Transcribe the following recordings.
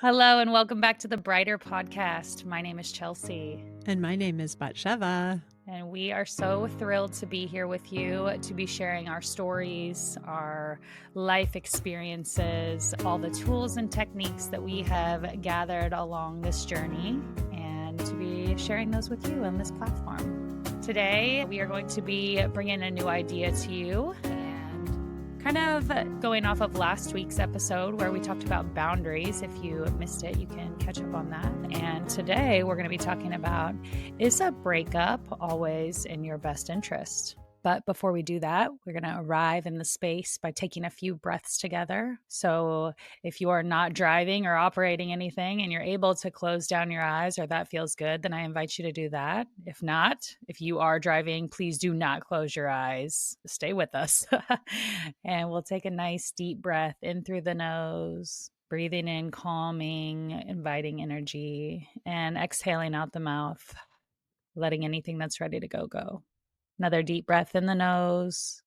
Hello and welcome back to the Brighter Podcast. My name is Chelsea, And my name is BatSheva. and we are so thrilled to be here with you to be sharing our stories, our life experiences, all the tools and techniques that we have gathered along this journey, and to be sharing those with you on this platform. Today, we are going to be bringing a new idea to you. Kind of going off of last week's episode where we talked about boundaries. If you missed it, you can catch up on that. And today we're going to be talking about, is a breakup always in your best interest? But before we do that, we're going to arrive in the space by taking a few breaths together. So if you are not driving or operating anything and you're able to close down your eyes or that feels good, then I invite you to do that. If not, if you are driving, please do not close your eyes. Stay with us. And we'll take a nice deep breath in through the nose, breathing in calming, inviting energy, and exhaling out the mouth, letting anything that's ready to go go. Another deep breath in the nose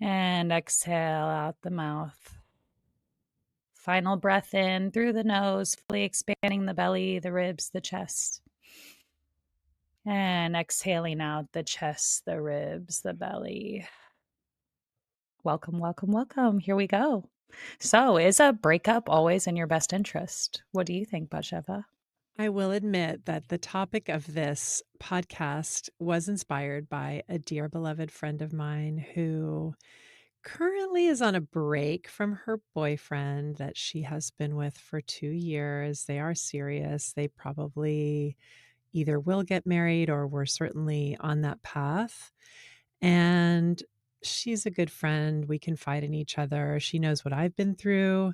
and exhale out the mouth. Final breath in through the nose, fully expanding the belly, the ribs, the chest. And exhaling out the chest, the ribs, the belly. Welcome, welcome, welcome. Here we go. So, is a breakup always in your best interest? What do you think, BatSheva? I will admit that the topic of this podcast was inspired by a dear beloved friend of mine who currently is on a break from her boyfriend that she has been with for 2 years. They are serious. They probably either will get married or we're certainly on that path. And she's a good friend. We confide in each other. She knows what I've been through.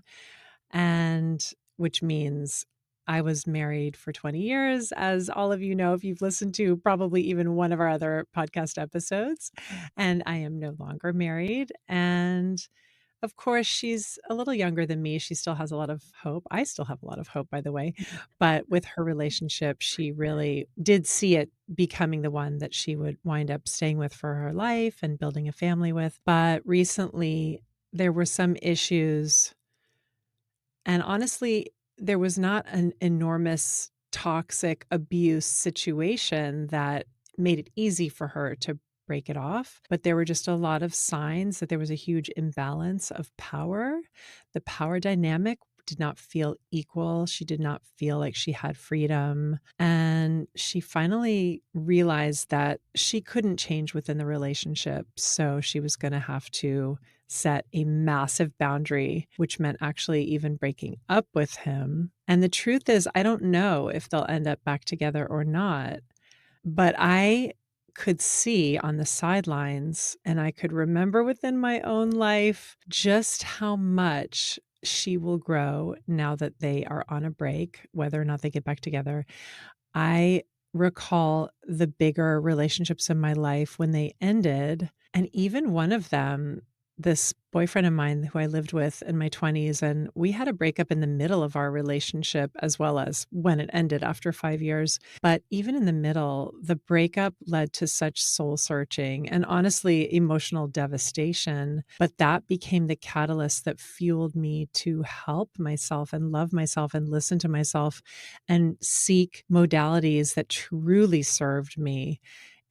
And which means I was married for 20 years, as all of you know, if you've listened to probably even one of our other podcast episodes. And I am no longer married. And of course, she's a little younger than me. She still has a lot of hope. I still have a lot of hope, by the way. But with her relationship, she really did see it becoming the one that she would wind up staying with for her life and building a family with. But recently, there were some issues, and honestly, there was not an enormous toxic abuse situation that made it easy for her to break it off. But there were just a lot of signs that there was a huge imbalance of power. The power dynamic did not feel equal. She did not feel like she had freedom. And she finally realized that she couldn't change within the relationship. So she was going to have to set a massive boundary, which meant actually even breaking up with him. And the truth is, I don't know if they'll end up back together or not. But I could see on the sidelines, and I could remember within my own life just how much she will grow now that they are on a break, whether or not they get back together. I recall the bigger relationships in my life when they ended, and even one of them, this boyfriend of mine who I lived with in my 20s, and we had a breakup in the middle of our relationship as well as when it ended after 5 years. But even in the middle, the breakup led to such soul searching and honestly emotional devastation. But that became the catalyst that fueled me to help myself and love myself and listen to myself and seek modalities that truly served me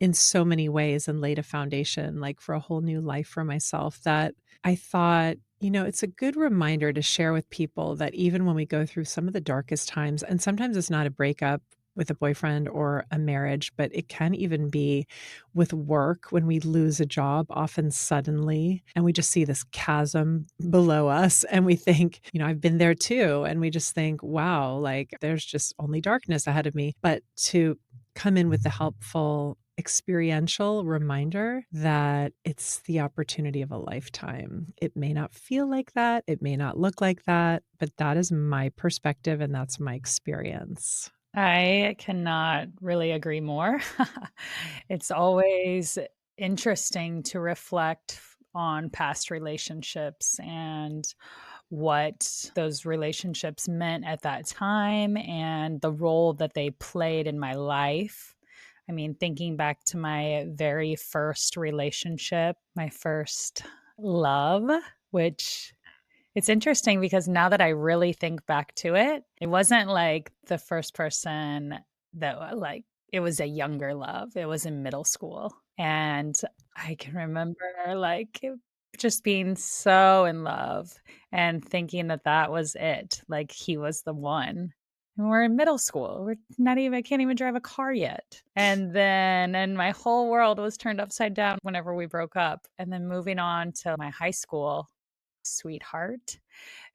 in so many ways and laid a foundation like for a whole new life for myself that I thought, it's a good reminder to share with people that even when we go through some of the darkest times, and sometimes it's not a breakup with a boyfriend or a marriage, but it can even be with work when we lose a job, often suddenly, and we just see this chasm below us and we think, I've been there too. And we just think, wow, like there's just only darkness ahead of me. But to come in with the helpful experiential reminder that it's the opportunity of a lifetime. It may not feel like that. It may not look like that, but that is my perspective and that's my experience. I cannot really agree more. It's always interesting to reflect on past relationships and what those relationships meant at that time and the role that they played in my life. I mean, thinking back to my very first relationship, my first love, which It's interesting because now that I really think back to it, it wasn't like the first person that like it was a younger love. It was in middle school. And I can remember like just being so in love and thinking that that was it. Like he was the one. And we're in middle school. We're not even, I can't even drive a car yet. And my whole world was turned upside down whenever we broke up. And then moving on to my high school sweetheart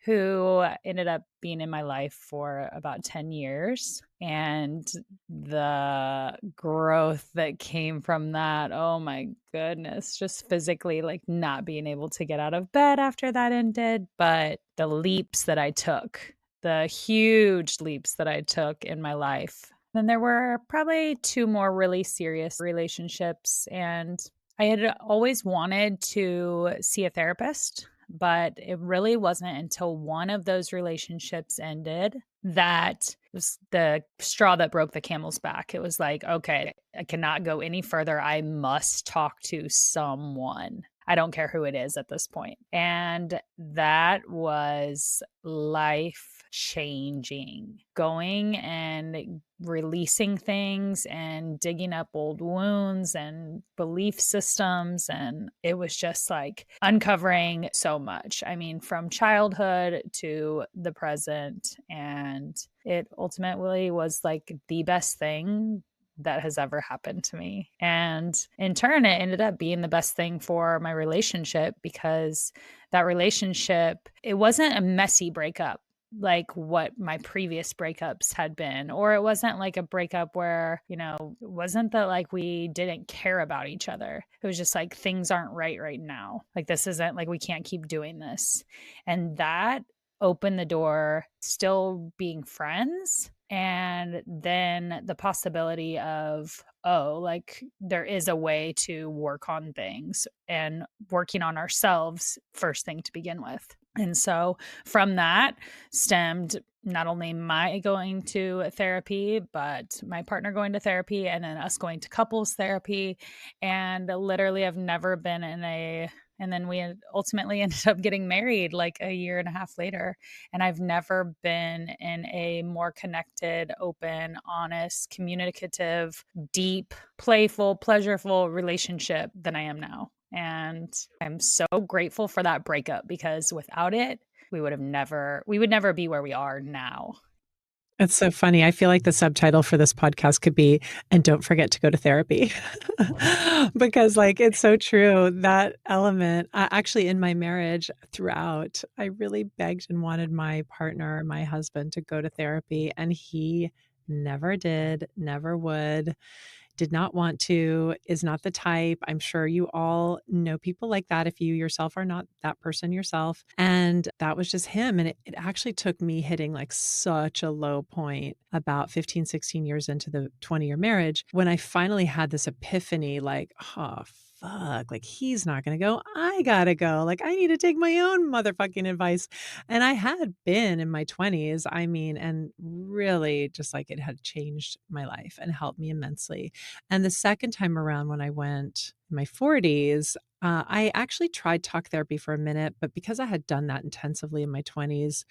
who ended up being in my life for about 10 years. And the growth that came from that, oh my goodness, just physically like not being able to get out of bed after that ended, but the leaps that I took, the huge leaps that I took in my life. Then there were probably two more really serious relationships, and I had always wanted to see a therapist, but it really wasn't until one of those relationships ended that was the straw that broke the camel's back. It was like, okay, I cannot go any further. I must talk to someone. I don't care who it is at this point. And that was life changing. Going and releasing things and digging up old wounds and belief systems. And it was just like uncovering so much. I mean, from childhood to the present. And it ultimately was like the best thing that has ever happened to me. And in turn, it ended up being the best thing for my relationship because that relationship, it wasn't a messy breakup like what my previous breakups had been, or it wasn't like a breakup where, it wasn't that like we didn't care about each other. It was just like things aren't right now. Like this isn't like we can't keep doing this. And that opened the door still being friends, and then the possibility of, oh, like there is a way to work on things and working on ourselves first thing to begin with. And so from that stemmed not only my going to therapy, but my partner going to therapy, and then us going to couples therapy. And literally, I've never been in a, and then we ultimately ended up getting married like a year and a half later. And I've never been in a more connected, open, honest, communicative, deep, playful, pleasurable relationship than I am now. And I'm so grateful for that breakup because without it, we would never be where we are now. It's so funny. I feel like the subtitle for this podcast could be, "And don't forget to go to therapy." Because, like, it's so true, that element actually, in my marriage throughout, I really begged and wanted my partner, my husband, to go to therapy, and he never did, never would. Did not want to, is not the type. I'm sure you all know people like that if you yourself are not that person yourself. And that was just him. And it actually took me hitting like such a low point about 15, 16 years into the 20-year marriage when I finally had this epiphany like, oh, fuck, like he's not going to go. I got to go. Like I need to take my own motherfucking advice. And I had been in my 20s, I mean, and really just like it had changed my life and helped me immensely. And the second time around when I went in my 40s, I actually tried talk therapy for a minute, but because I had done that intensively in my 20s,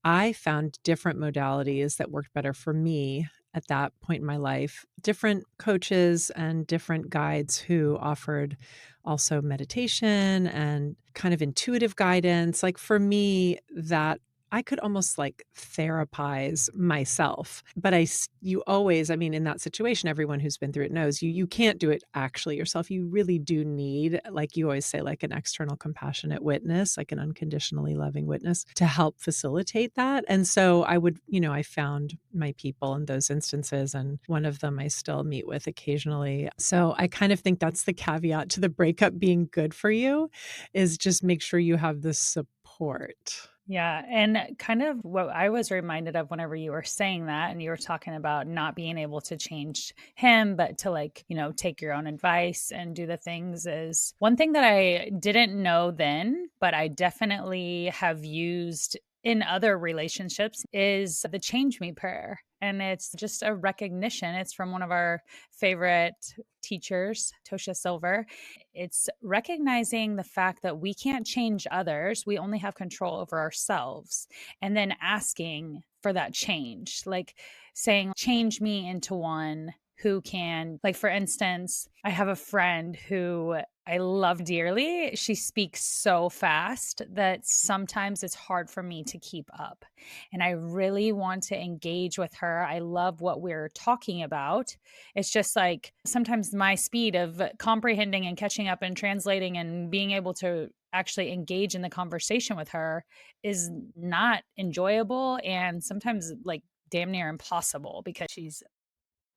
I found different modalities that worked better for me at that point in my life. Different coaches and different guides who offered also meditation and kind of intuitive guidance. Like for me, that I could almost like therapize myself, but you always, I mean, in that situation, everyone who's been through it knows you can't do it actually yourself. You really do need, like you always say, like an external compassionate witness, like an unconditionally loving witness to help facilitate that. And so I would, I found my people in those instances, and one of them I still meet with occasionally. So I kind of think that's the caveat to the breakup being good for you, is just make sure you have the support. Yeah. And kind of what I was reminded of whenever you were saying that, and you were talking about not being able to change him, but to like, take your own advice and do the things, is one thing that I didn't know then, but I definitely have used in other relationships is the change me prayer. And it's just a recognition. It's from one of our favorite teachers, Tosha Silver. It's recognizing the fact that we can't change others, we only have control over ourselves, and then asking for that change, like saying, change me into one who can, like, for instance, I have a friend who I love dearly. She speaks so fast that sometimes it's hard for me to keep up. And I really want to engage with her. I love what we're talking about. It's just like sometimes my speed of comprehending and catching up and translating and being able to actually engage in the conversation with her is not enjoyable and sometimes like damn near impossible because she's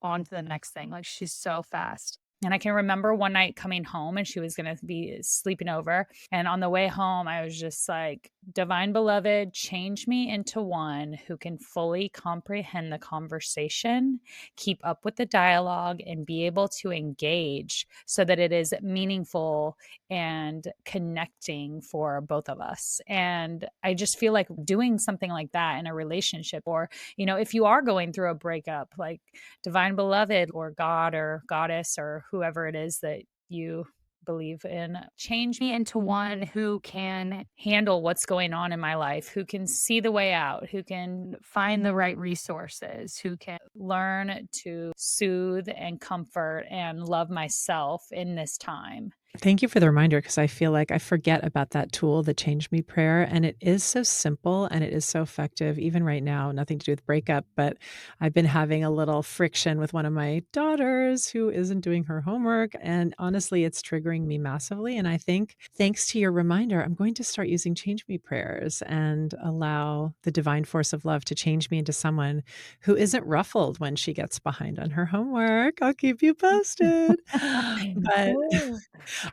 on to the next thing. Like she's so fast. And I can remember one night coming home and she was going to be sleeping over. And on the way home, I was just like, Divine Beloved, change me into one who can fully comprehend the conversation, keep up with the dialogue, and be able to engage so that it is meaningful and connecting for both of us. And I just feel like doing something like that in a relationship, or, if you are going through a breakup, like Divine Beloved or God or Goddess or whoever it is that you believe in, change me into one who can handle what's going on in my life, who can see the way out, who can find the right resources, who can learn to soothe and comfort and love myself in this time. Thank you for the reminder because I feel like I forget about that tool, the Change Me prayer. And it is so simple and it is so effective, even right now, nothing to do with breakup. But I've been having a little friction with one of my daughters who isn't doing her homework. And honestly, it's triggering me massively. And I think thanks to your reminder, I'm going to start using Change Me prayers and allow the divine force of love to change me into someone who isn't ruffled when she gets behind on her homework. I'll keep you posted. But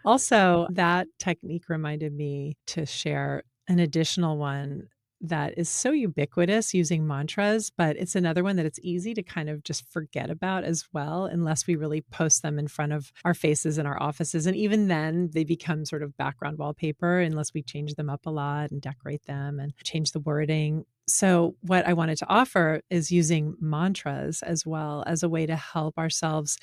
also, that technique reminded me to share an additional one that is so ubiquitous using mantras, but it's another one that it's easy to kind of just forget about as well, unless we really post them in front of our faces in our offices. And even then, they become sort of background wallpaper unless we change them up a lot and decorate them and change the wording. So, what I wanted to offer is using mantras as well as a way to help ourselves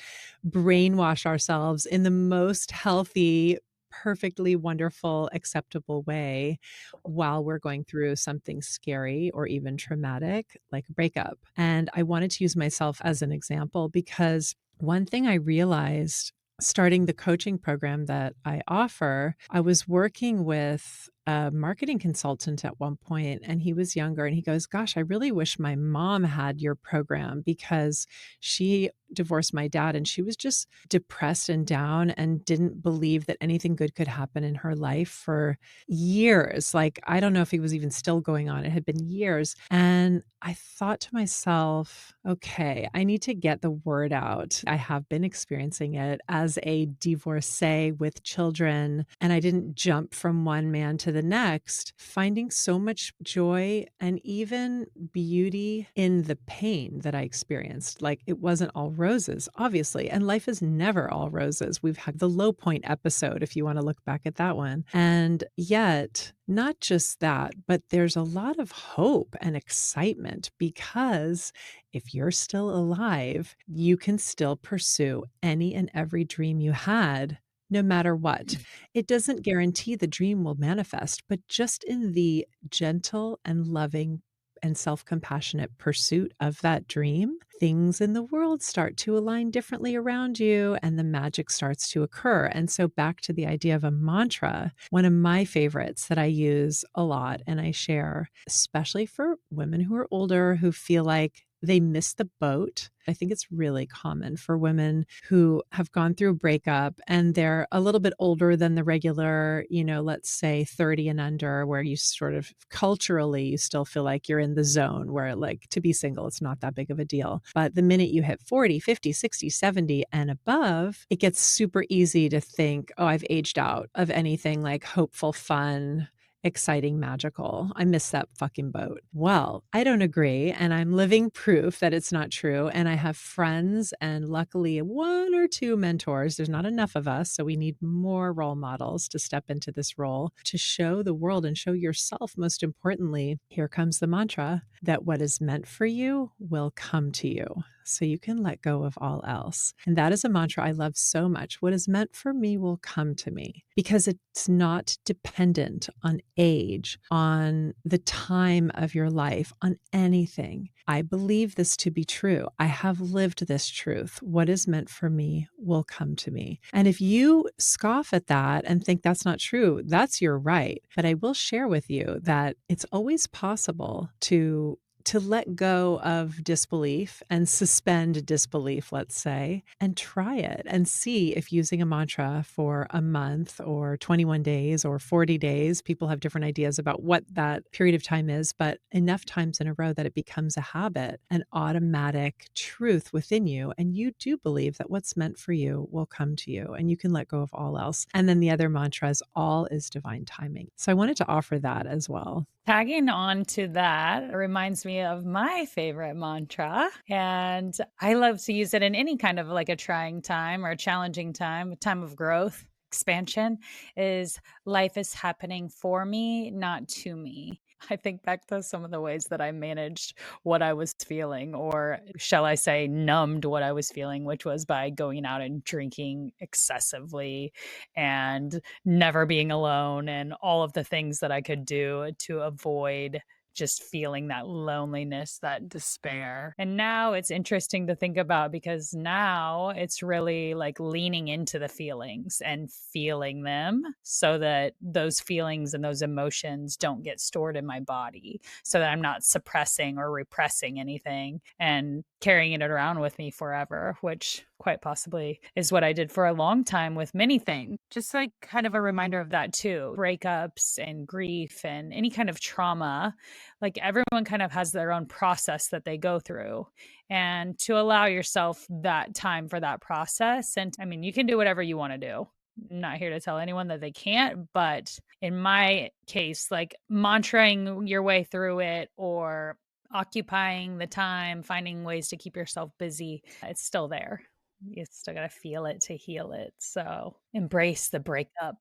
brainwash ourselves in the most healthy, perfectly wonderful, acceptable way while we're going through something scary or even traumatic like a breakup. And I wanted to use myself as an example because one thing I realized starting the coaching program that I offer, I was working with a marketing consultant at one point and he was younger and he goes, "Gosh, I really wish my mom had your program because she divorced my dad and she was just depressed and down and didn't believe that anything good could happen in her life for years." Like, I don't know if it was even still going on. It had been years. And I thought to myself, okay, I need to get the word out. I have been experiencing it as a divorcee with children, and I didn't jump from one man to the next, finding so much joy and even beauty in the pain that I experienced. Like, it wasn't all roses, obviously, and life is never all roses. We've had the low point episode, if you want to look back at that one. And yet, not just that, but there's a lot of hope and excitement because if you're still alive, you can still pursue any and every dream you had, no matter what. It doesn't guarantee the dream will manifest, but just in the gentle and loving and self-compassionate pursuit of that dream, things in the world start to align differently around you and the magic starts to occur. And so back to the idea of a mantra, one of my favorites that I use a lot and I share, especially for women who are older who feel like they miss the boat. I think it's really common for women who have gone through a breakup and they're a little bit older than the regular, let's say 30 and under, where you sort of culturally, you still feel like you're in the zone where like to be single, it's not that big of a deal. But the minute you hit 40, 50, 60, 70 and above, it gets super easy to think, oh, I've aged out of anything like hopeful, fun, exciting, magical. I miss that fucking boat. Well, I don't agree. And I'm living proof that it's not true. And I have friends and luckily one or two mentors. There's not enough of us. So we need more role models to step into this role to show the world and show yourself, most importantly, here comes the mantra that what is meant for you will come to you. so you can let go of all else. And that is a mantra I love so much. What is meant for me will come to me because it's not dependent on age, on the time of your life, on anything. I believe this to be true. I have lived this truth. What is meant for me will come to me. And if you scoff at that and think that's not true, that's your right. But I will share with you that it's always possible to let go of disbelief and suspend disbelief, let's say, and try it and see if using a mantra for a month or 21 days or 40 days, people have different ideas about what that period of time is, but enough times in a row that it becomes a habit, an automatic truth within you. And you do believe that what's meant for you will come to you and you can let go of all else. And then the other mantra is all is divine timing. So I wanted to offer that as well. Tagging on to that reminds me of my favorite mantra. And I love to use it in any kind of like a trying time or a challenging time, a time of growth, expansion is life is happening for me, not to me. I think back to some of the ways that I managed what I was feeling, or shall I say, numbed what I was feeling, which was by going out and drinking excessively and never being alone and all of the things that I could do to avoid just feeling that loneliness, that despair. And now it's interesting to think about because now it's really like leaning into the feelings and feeling them so that those feelings and those emotions don't get stored in my body, so that I'm not suppressing or repressing anything and carrying it around with me forever, which quite possibly is what I did for a long time with many things. Just like kind of a reminder of that too. Breakups and grief and any kind of trauma, like everyone kind of has their own process that they go through. And to allow yourself that time for that process. And I mean, you can do whatever you want to do. I'm not here to tell anyone that they can't, but in my case, like mantraing your way through it or occupying the time, finding ways to keep yourself busy, it's still there. You still got to feel it to heal it. So embrace the breakup.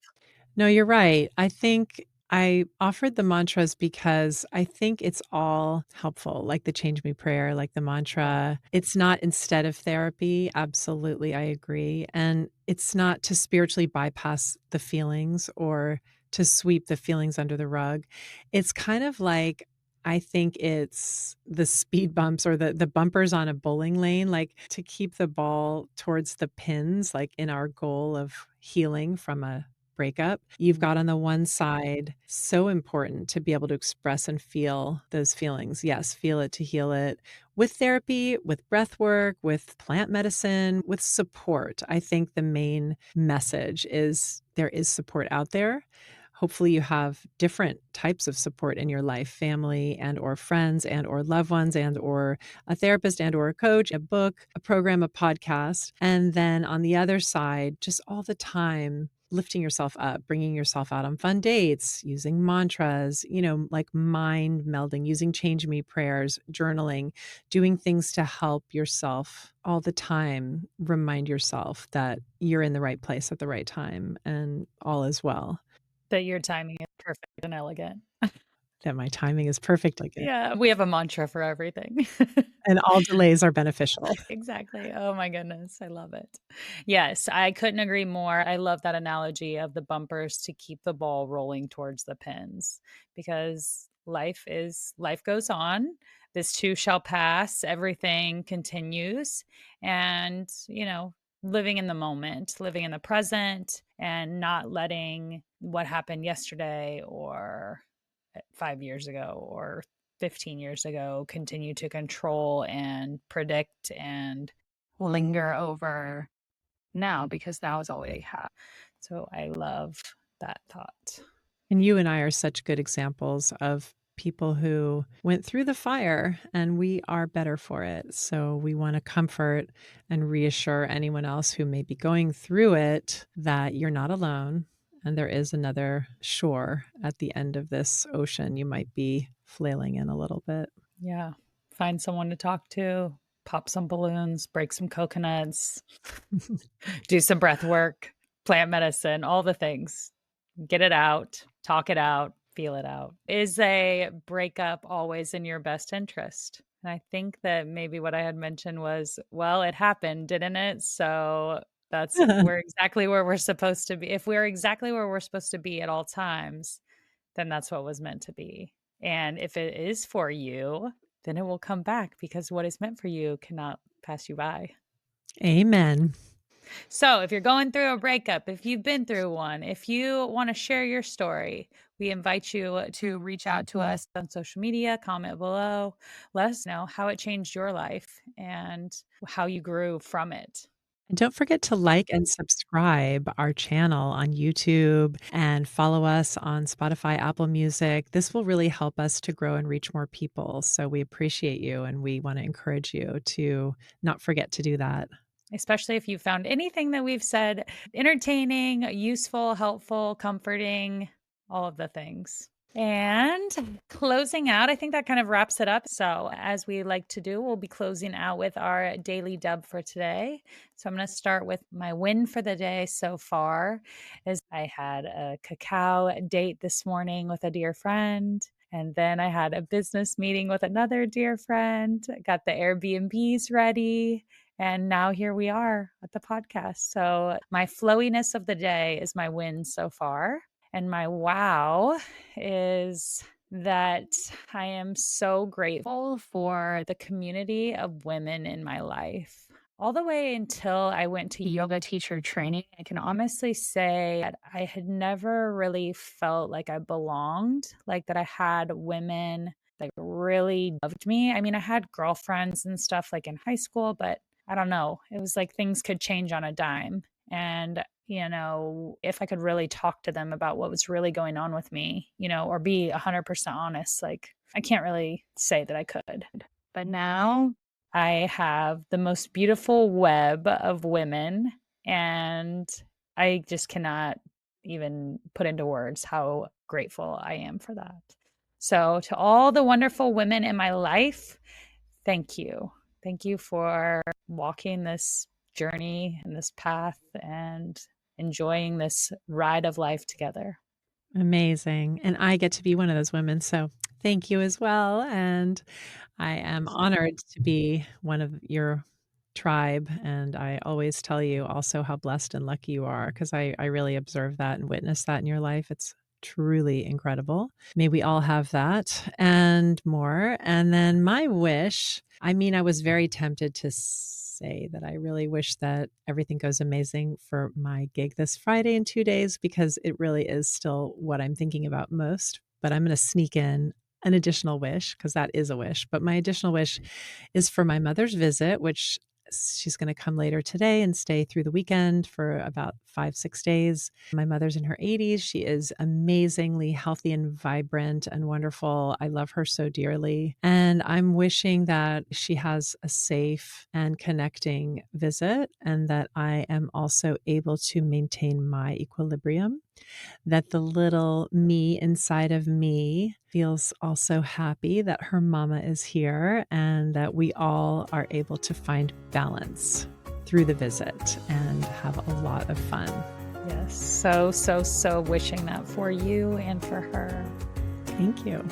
No, you're right. I think I offered the mantras because I think it's all helpful, like the change me prayer, like the Yeah. mantra. It's not instead of therapy. Absolutely, I agree. And it's not to spiritually bypass the feelings or to sweep the feelings under the rug. It's kind of like, I think it's the speed bumps or the bumpers on a bowling lane, like to keep the ball towards the pins, like in our goal of healing from a breakup. You've got on the one side, so important to be able to express and feel those feelings. Yes, feel it to heal it with therapy, with breath work, with plant medicine, with support. I think the main message is there is support out there. Hopefully you have different types of support in your life, family and or friends and or loved ones and or a therapist and or a coach, a book, a program, a podcast. And then on the other side, just all the time lifting yourself up, bringing yourself out on fun dates, using mantras, like mind melding, using change me prayers, journaling, doing things to help yourself all the time. Remind yourself that you're in the right place at the right time and all is well, That your timing is perfect and elegant. that my timing is perfect like it. Yeah, we have a mantra for everything. And all delays are beneficial. Exactly. Oh my goodness, I love it. Yes, I couldn't agree more. I love that analogy of the bumpers to keep the ball rolling towards the pins because life goes on. This too shall pass. Everything continues and, living in the moment, living in the present and not letting what happened yesterday or 5 years ago or 15 years ago continue to control and predict and linger over now because now is all we have. So I love that thought. And you and I are such good examples of people who went through the fire and we are better for it. So we want to comfort and reassure anyone else who may be going through it that you're not alone and there is another shore at the end of this ocean you might be flailing in a little bit. Yeah. Find someone to talk to, pop some balloons, break some coconuts, do some breath work, plant medicine, all the things. Get it out, talk it out, feel it out. Is a breakup always in your best interest? And I think that maybe what I had mentioned was, well, it happened, didn't it? So we're exactly where we're supposed to be. If we're exactly where we're supposed to be at all times, then that's what was meant to be. And if it is for you, then it will come back because what is meant for you cannot pass you by. Amen. So, if you're going through a breakup, if you've been through one, if you want to share your story, we invite you to reach out to us on social media, comment below, let us know how it changed your life and how you grew from it. And don't forget to like and subscribe our channel on YouTube and follow us on Spotify, Apple Music. This will really help us to grow and reach more people. So we appreciate you and we want to encourage you to not forget to do that. Especially if you found anything that we've said entertaining, useful, helpful, comforting, all of the things. And closing out, I think that kind of wraps it up. So, as we like to do, we'll be closing out with our daily dub for today. So, I'm going to start with my win for the day so far. Is I had a cacao date this morning with a dear friend. And then I had a business meeting with another dear friend, got the Airbnbs ready. And now here we are at the podcast. So, my flowiness of the day is my win so far. And my wow is that I am so grateful for the community of women in my life. All the way until I went to yoga teacher training, I can honestly say that I had never really felt like I belonged, like that I had women that really loved me. I mean, I had girlfriends and stuff like in high school, but I don't know. It was like things could change on a dime. And if I could really talk to them about what was really going on with me, or be 100% honest, like I can't really say that I could. But now I have the most beautiful web of women, and I just cannot even put into words how grateful I am for that. So, to all the wonderful women in my life, thank you. Thank you for walking this journey and this path and enjoying this ride of life together. Amazing. And I get to be one of those women. So thank you as well. And I am honored to be one of your tribe. And I always tell you also how blessed and lucky you are because I really observe that and witness that in your life. It's truly incredible. May we all have that and more. And then my wish, I mean, I was very tempted to say that I really wish that everything goes amazing for my gig this Friday in 2 days because it really is still what I'm thinking about most. But I'm going to sneak in an additional wish because that is a wish. But my additional wish is for my mother's visit, which she's going to come later today and stay through the weekend for about 5-6 days. My mother's in her 80s. She is amazingly healthy and vibrant and wonderful. I love her so dearly. And I'm wishing that she has a safe and connecting visit and that I am also able to maintain my equilibrium, that the little me inside of me feels also happy that her mama is here and that we all are able to find balance through the visit and have a lot of fun. Yes. So wishing that for you and for her. Thank you.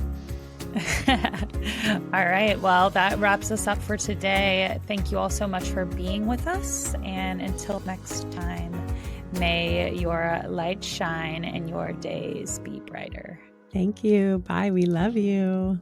All right. Well, that wraps us up for today. Thank you all so much for being with us. And until next time, may your light shine and your days be brighter. Thank you. Bye. We love you.